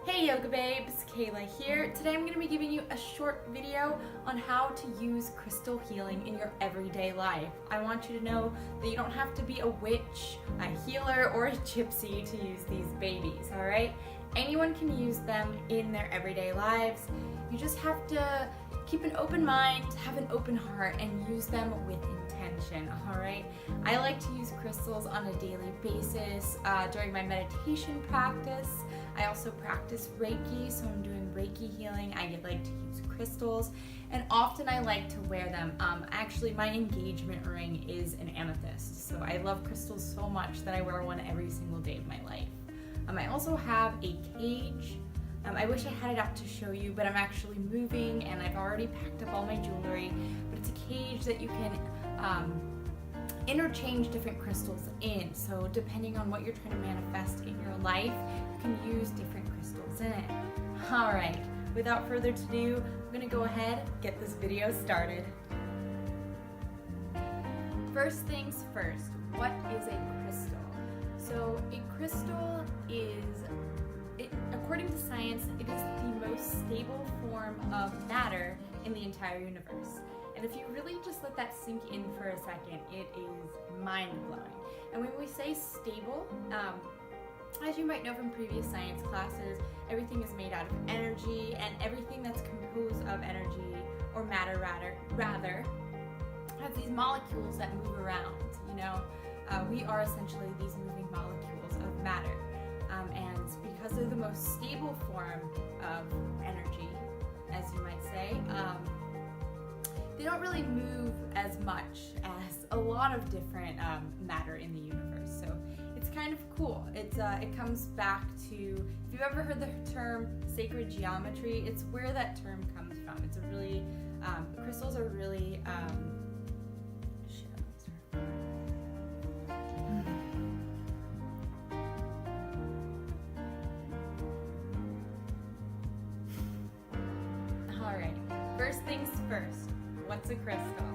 Hey Yoga Babes, Kayla here. Today I'm going to be giving you a short video on how to use crystal healing in your everyday life. I want you to know that you don't have to be a witch, a healer, or a gypsy to use these babies, alright? Anyone can use them in their everyday lives. You just have to keep an open mind, have an open heart, and use them with intention, alright? I like to use crystals on a daily basis during my meditation practice. I also practice Reiki, so I'm doing Reiki healing. I like to use crystals, and often I like to wear them. Actually, my engagement ring is an amethyst, so I love crystals so much that I wear one every single day of my life. I also have a cage. I wish I had it up to show you, but I'm actually moving and I've already packed up all my jewelry, but it's a cage that you can interchange different crystals in. So depending on what you're trying to manifest in your life, you can use different crystals in it. Alright, without further ado, I'm going to go ahead and get this video started. First things first, what is a crystal? So a crystal is, according to science, it is the most stable form of matter in the entire universe. And if you really just let that sink in for a second, it is mind-blowing. And when we say stable, as you might know from previous science classes, everything is made out of energy, and everything that's composed of energy, or matter rather, has these molecules that move around, you know? We are essentially these moving molecules of matter. And because they're the most stable form of energy, as you might say, they don't really move as much as a lot of different matter in the universe. So it's kind of cool. It comes back to, if you've ever heard the term sacred geometry, it's where that term comes from. It's a really, crystals are really, Alright, first things first. What's a crystal?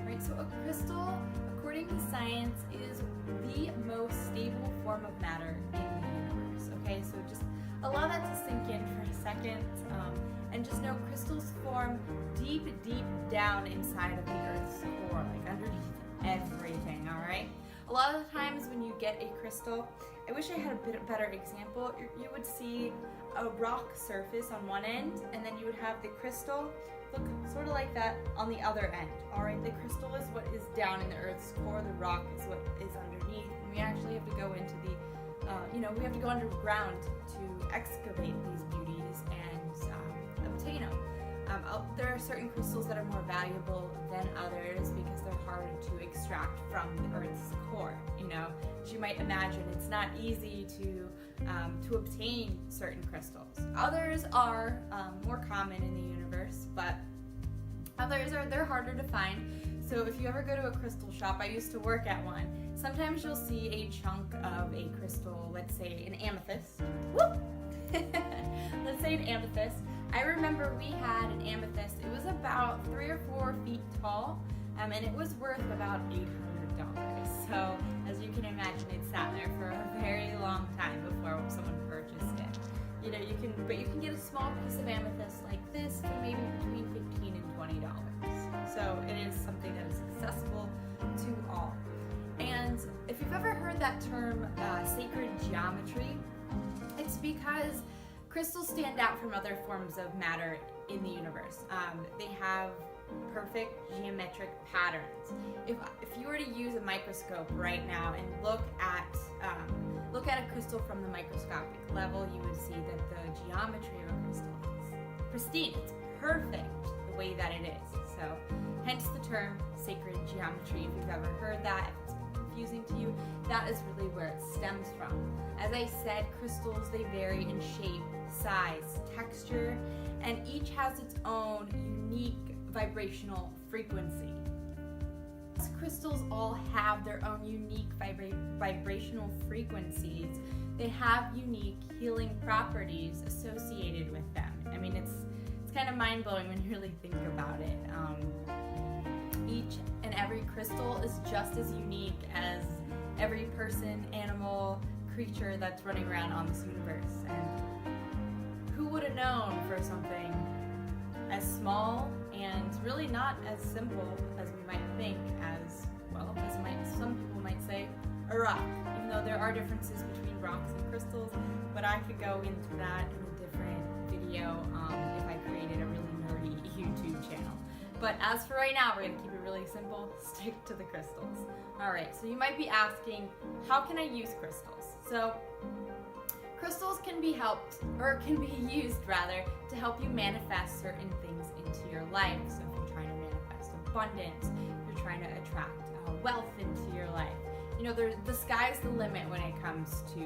Right, so a crystal, according to science, is the most stable form of matter in the universe. Okay, so just allow that to sink in for a second, and just know crystals form deep, deep down inside of the Earth's core, like underneath everything, alright? A lot of the times when you get a crystal, I wish I had a bit better example. You would see a rock surface on one end, and then you would have the crystal look sort of like that on the other end. Alright, the crystal is what is down in the Earth's core, the rock is what is underneath, and we actually have to go into the, we have to go underground to excavate these beauties and obtain them. There are certain crystals that are more valuable than others because they're harder to extract from the Earth's core. You know, as you might imagine, it's not easy to obtain certain crystals. Others are more common in the universe, but others they're harder to find. So if you ever go to a crystal shop, I used to work at one, sometimes you'll see a chunk of a crystal, let's say an amethyst. Whoop! Let's say an amethyst. I remember we had an amethyst. It was about 3 or 4 feet tall, and it was worth about $800. So as you can imagine, it sat there for a very long time before someone purchased it. You know, you can get a small piece of amethyst like this for maybe between $15 and $20. So it is something that is accessible to all. And if you've ever heard that term, sacred geometry, it's because crystals stand out from other forms of matter in the universe. They have perfect geometric patterns. If you were to use a microscope right now and look at a crystal from the microscopic level, you would see that the geometry of a crystal is pristine. It's perfect the way that it is. So hence the term sacred geometry. If you've ever heard that, if it's been confusing to you, that is really where it stems from. As I said, crystals, they vary in shape, size, texture, and each has its own unique vibrational frequency. Crystals all have their own unique vibrational frequencies. They have unique healing properties associated with them. I mean, it's kind of mind-blowing when you really think about it. Each and every crystal is just as unique as every person, animal, creature that's running around on this universe. And known for something as small and really not as simple as we might think, some people might say, a rock, even though there are differences between rocks and crystals, but I could go into that in a different video if I created a really nerdy YouTube channel. But as for right now, we're going to keep it really simple, stick to the crystals. Alright, so you might be asking, how can I use crystals? So, crystals can be used to help you manifest certain things into your life. So if you're trying to manifest abundance, if you're trying to attract wealth into your life, the sky's the limit when it comes to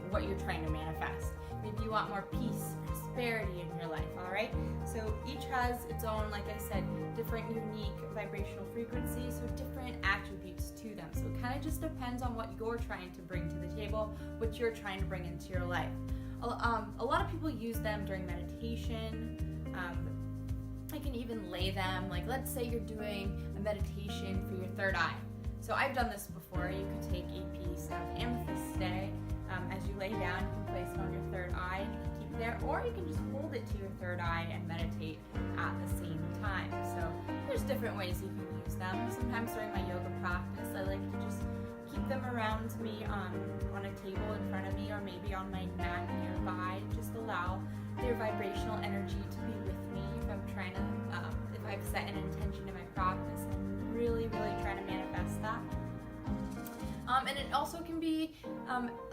what you're trying to manifest. Maybe you want more peace, prosperity in your life, all right? So each has its own, like I said, different unique vibrational frequencies, so different attributes to them. So it kind of just depends on what you're trying to bring to the table, what you're trying to bring into your life. A lot of people use them during meditation. I can even lay them, like let's say you're doing a meditation for your third eye. So I've done this before. You could take a piece of amethyst stay. As you lay down, you can place it on your third eye and you can keep it there, or you can just hold it to your third eye and meditate at the same time. So there's different ways you can use them. Sometimes during my yoga practice, I like to just keep them around me on a table in front of me, or maybe on my mat nearby. Just allow their vibrational energy to be with me if I'm trying to, if I've set an intention in my practice, I'm really trying to manifest that. And it also can be,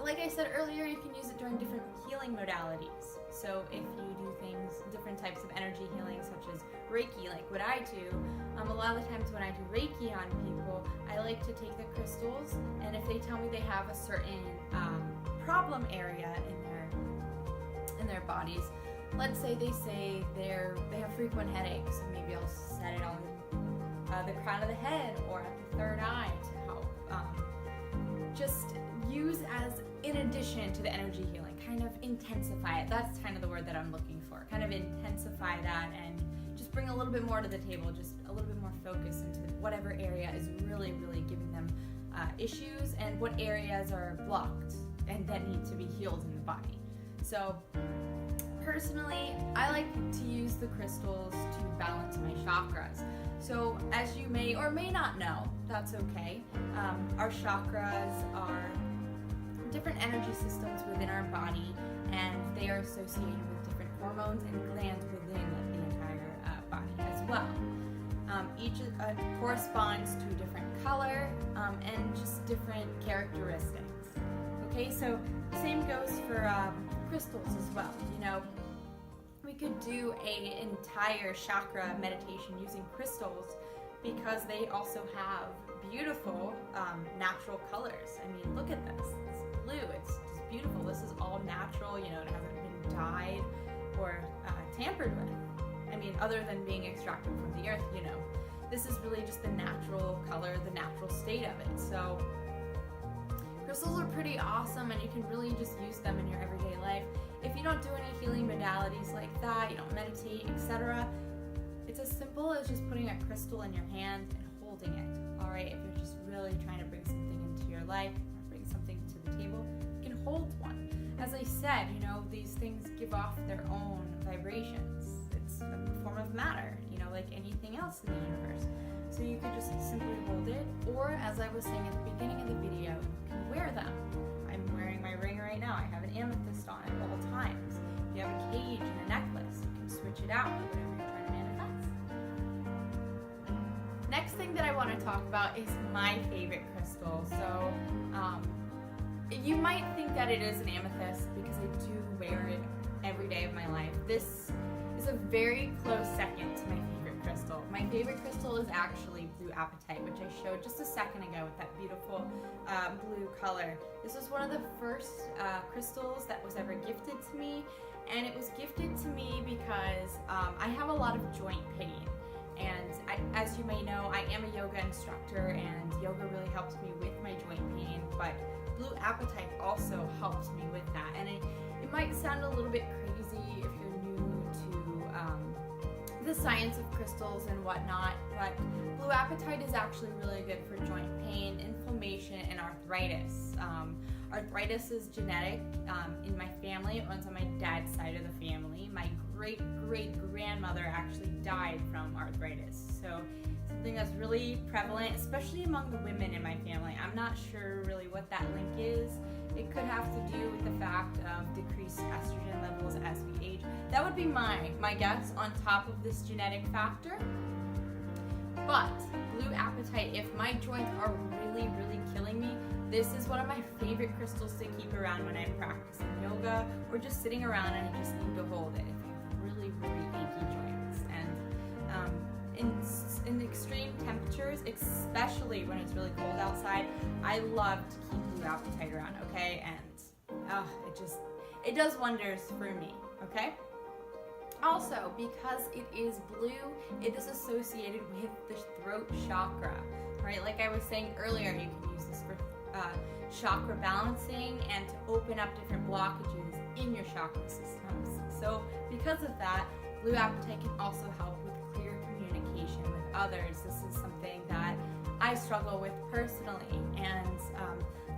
like I said earlier, you can use it during different healing modalities. So if you do different types of energy healing, such as Reiki, like what I do, a lot of the times when I do Reiki on people, I like to take the crystals, and if they tell me they have a certain problem area in their bodies, let's say they have frequent headaches, so maybe I'll set it on the crown of the head or at the third eye to help just use as in addition to the energy healing, kind of intensify it. That's kind of the word that I'm looking for. Kind of intensify that and just bring a little bit more to the table, just a little bit more focus into whatever area is really giving them issues, and what areas are blocked and that need to be healed in the body. So personally, I like to use the crystals to balance my chakras. So as you may or may not know, that's okay. Our chakras are different energy systems within our body, and they are associated with different hormones and glands within the entire body as well. Each corresponds to a different color and just different characteristics. Okay, so same goes for crystals as well. We could do an entire chakra meditation using crystals because they also have beautiful natural colors. I mean, look at this. It's blue. It's just beautiful. This is all natural. It hasn't been dyed or tampered with. I mean, other than being extracted from the earth, this is really just the natural color, the natural state of it. So crystals are pretty awesome, and you can really just use them in your everyday life. If you don't do any healing modalities like that, you don't meditate, etc., it's as simple as just putting a crystal in your hand and holding it. Alright, if you're just really trying to bring something into your life, or bring something to the table, you can hold one. As I said, these things give off their own vibrations. It's a form of matter, like anything else in the universe. So you could just simply hold it, or as I was saying at the beginning of the video, you can wear them. I'm wearing my ring right now. I have an amethyst on at all times. If you have a cage and a necklace, you can switch it out with whatever you're trying to manifest. Next thing that I want to talk about is my favorite crystal. So you might think that it is an amethyst because I do wear it every day of my life. This is a very close second to my favorite crystal. My favorite crystal is actually blue apatite, which I showed just a second ago with that beautiful blue color. This was one of the first crystals that was ever gifted to me, and it was gifted to me because I have a lot of joint pain. And as you may know, I am a yoga instructor, and yoga really helps me with my joint pain, but blue apatite also helps me with that. And it might sound a little bit crazy if you're new to the science of crystals and whatnot, but blue apatite is actually really good for joint pain, inflammation, and arthritis. Arthritis is genetic in my family. It runs on my dad's side of the family. My great-great-grandmother actually died from arthritis. So something that's really prevalent, especially among the women in my family. I'm not sure really what that link is. It could have to do with the fact of decreased estrogen levels as we age. That would be my guess on top of this genetic factor. But blue apatite, if my joints are really killing me, this is one of my favorite crystals to keep around when I'm practicing yoga or just sitting around and I just need to hold it if I have really achy joints. And in extreme temperatures, especially when it's really cold outside, I love to keep blue apatite around, okay? And it does wonders for me, okay? Also, because it is blue, it is associated with the throat chakra, right? Like I was saying earlier, you can use this for chakra balancing and to open up different blockages in your chakra systems. So because of that, blue apatite can also help with clear communication with others. This is something that I struggle with personally. And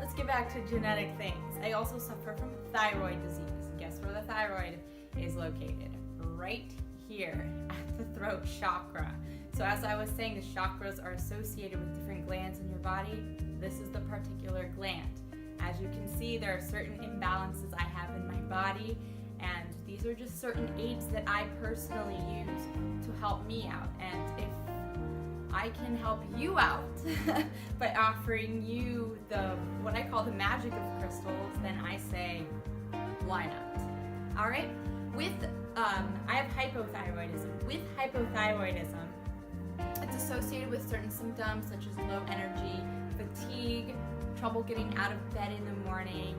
let's get back to genetic things. I also suffer from thyroid disease. Guess where the thyroid is located? Right here at the throat chakra. So as I was saying, the chakras are associated with different glands in your body. This is the particular gland. As you can see, there are certain imbalances I have in my body, and these are just certain aids that I personally use to help me out. And if I can help you out by offering you what I call the magic of crystals, then I say, why not? All right? I have hypothyroidism. With hypothyroidism, it's associated with certain symptoms such as low energy, fatigue, trouble getting out of bed in the morning,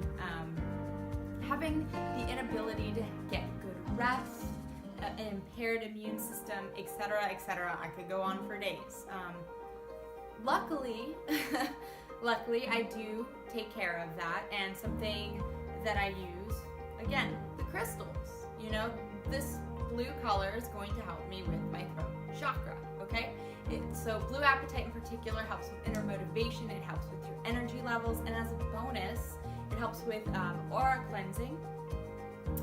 having the inability to get good rest, an impaired immune system, etc., etc. I could go on for days. Luckily, I do take care of that, and something that I use, again, the crystals. You know, this blue color is going to help me with my throat chakra, okay? So blue apatite in particular helps with inner motivation, it helps with your energy levels, and as a bonus, it helps with aura cleansing,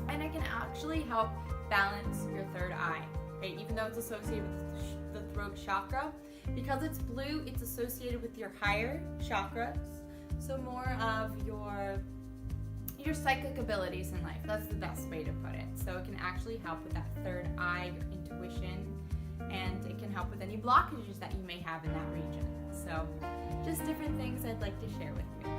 and it can actually help balance your third eye, right? Even though it's associated with the throat chakra, because it's blue, it's associated with your higher chakras, so more of your psychic abilities in life. That's the best way to put it. So it can actually help with that third eye, your intuition, and it can help with any blockages that you may have in that region. So just different things I'd like to share with you.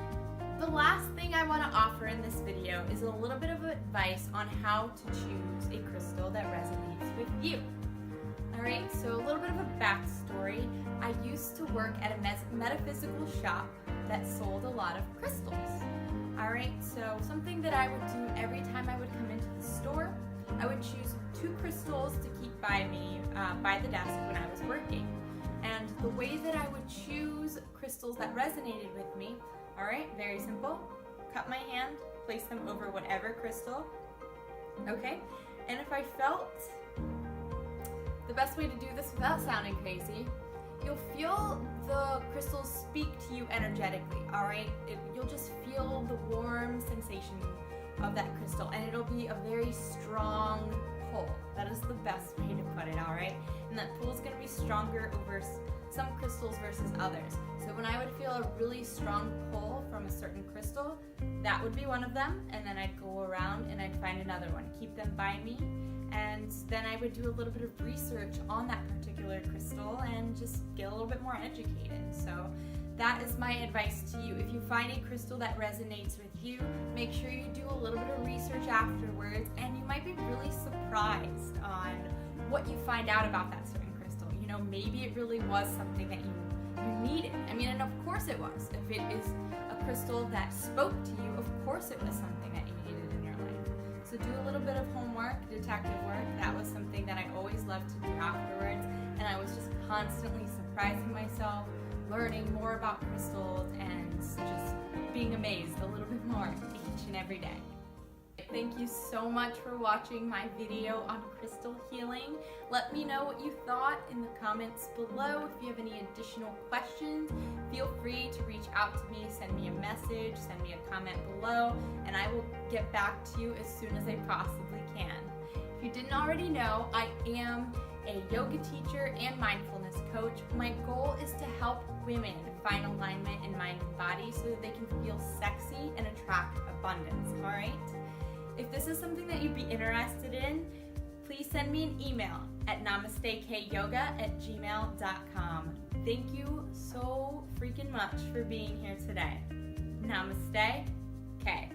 The last thing I want to offer in this video is a little bit of advice on how to choose a crystal that resonates with you. Alright, so a little bit of a backstory. I used to work at a metaphysical shop that sold a lot of crystals. Alright, so something that I would do every time I would come into the store, I would choose 2 crystals to keep by me, by the desk when I was working. And the way that I would choose crystals that resonated with me, alright, very simple. Cup my hand, place them over whatever crystal, okay? And if I felt, the best way to do this without sounding crazy, you'll feel the crystals speak to you energetically, alright? You'll just feel the warm sensation of that crystal, and it'll be a very strong pull. That is the best way to put it, alright? And that pull is going to be stronger over some crystals versus others. So when I would feel a really strong pull from a certain crystal, that would be one of them, and then I'd go around and I'd find another one, keep them by me, and then I would do a little bit of research on that particular crystal and just get a little bit more educated. So that is my advice to you. If you find a crystal that resonates with you, make sure you do a little bit of research afterwards, and you might be really surprised on what you find out about that certain crystal. You know, maybe it really was something that you needed. I mean, and of course it was. If it is a crystal that spoke to you, of course it was something that you needed in your life. So do a little bit of homework, detective work. That was something that I always loved to do afterwards, and I was just constantly surprising myself, learning more about crystals, and just being amazed a little bit more each and every day. thank you so much for watching my video on crystal healing. Let me know what you thought in the comments below. If you have any additional questions, feel free to reach out to me, send me a message, send me a comment below, and I will get back to you as soon as I possibly can. If you didn't already know, I am a yoga teacher and mindfulness coach. My goal is to help women find alignment in mind and body so that they can feel sexy and attract abundance, all right? If this is something that you'd be interested in, please send me an email at namasteKyoga@gmail.com. Thank you so freaking much for being here today. Namaste, K.